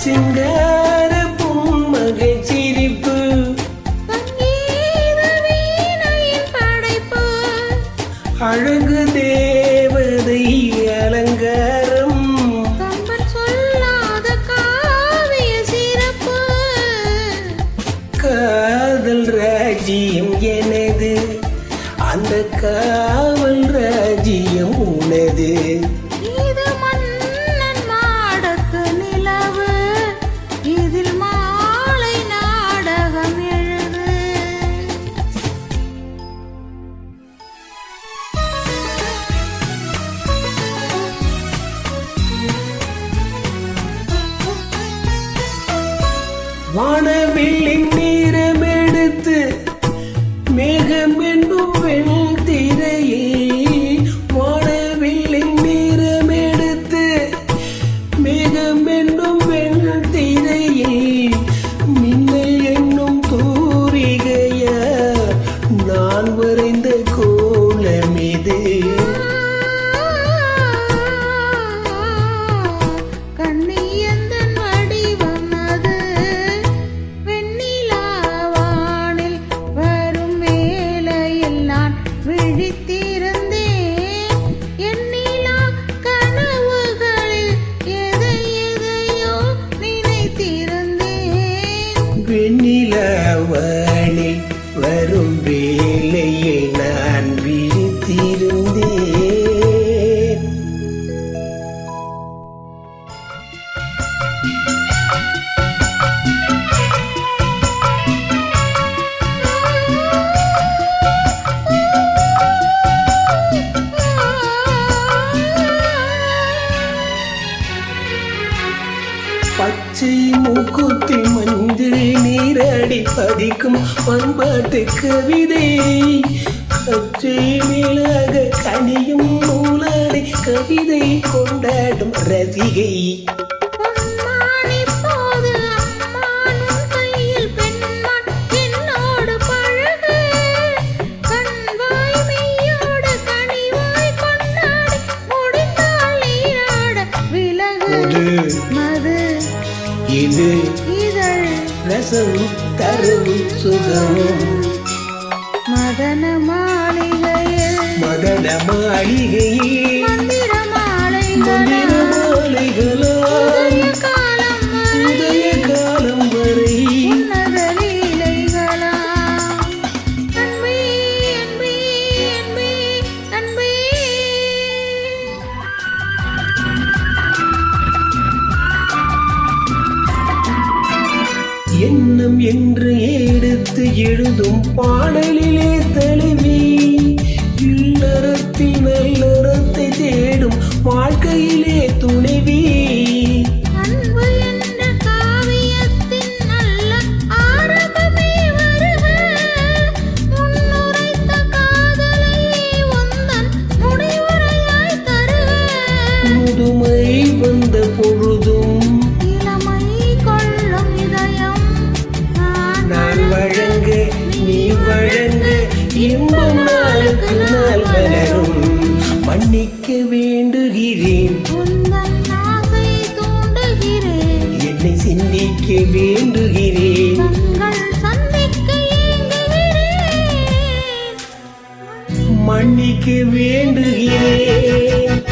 சிங்கார பொன்மகள் சிரிப்பு படைப்பு அழகு தேவதை அலங்காரம் கம்பன் சொல்லாத காவிய சிறப்பு காதல் ராஜ்யம் எனது அந்த காவல் ராஜ்யம் உனது இது மன்னன் மாடத்து நிலவு இதில் மாலை நாடகம் எழுது வானவில்லின் நீரமெடுத்து மேகம் என்னும் வெண் திரையில் வானவில்லின் நீரமெடுத்து மேகம் என்னும் வெண் திரையில் மின்னல் என்னும் தூரிகைய நான் வரைந்த கோலம் இது கண்ணியந்தன் வடிவம் அது வெண்ணிலாவானில் வரும் வேளையில் நான் விழித்திருந்தேன் எண்ணிலா கனவுகளில் எதையோ நினைத்திருந்தேன் வெண்ணிலாவானில் வரும் வேளையில் நான் விழித்திருந்தேன் பச்சை மூக்குத்தி மஞ்சள் நீராடி பதிக்கும் பண்பாட்டு கவிதை பச்சை மேலாக கனியும் நூலாடி கவிதை கொண்டாடும் ரசிகை பொன்மான் இப்போது அம்மானும் கையில் பெண்மான் என்னோடு பழகு கண்வாய் மெய்யோடு கனிவாய் கொண்டாடி முடிந்தால் நீராட விலகு மது இது இதழ் ரசம் தரும் சுகம் மதன மாளிகையில் மதன மாளிகையில் மந்திர மந்திர மாலைகளா உதய காலம் வரை உன்னத லீலைகளா அன்பே அன்பே அன்பே அன்பே எண்ணம் என்று எடுத்து எழுதும் பாடலிலே தலைவி இல்லறத்தில் நல்லறத்தை தேடும் வாழ்க்கையிலே துணைவி அன்பு என்ற காவியத்தின் நல்ல ஆரம்பமே வருக முன்னுரைத்த காதலையே உந்தன் முடிவுரையாய் தருக முதுமை வந்த பொழுதும் இளமை கொள்ளும் இதயம் நான் வழங்க நீ வழங்க இன்பம் நாளுக்கு நாள் வளரும் மன்னிக்க வேண்டுகிறேன் உந்தன் ஆசை தூண்டுகிறேன் என்னை சிந்திக்க வேண்டுகிறேன் தங்கள் சந்திக்க ஏங்குகிறேன் மன்னிக்க வேண்டுகிறேன்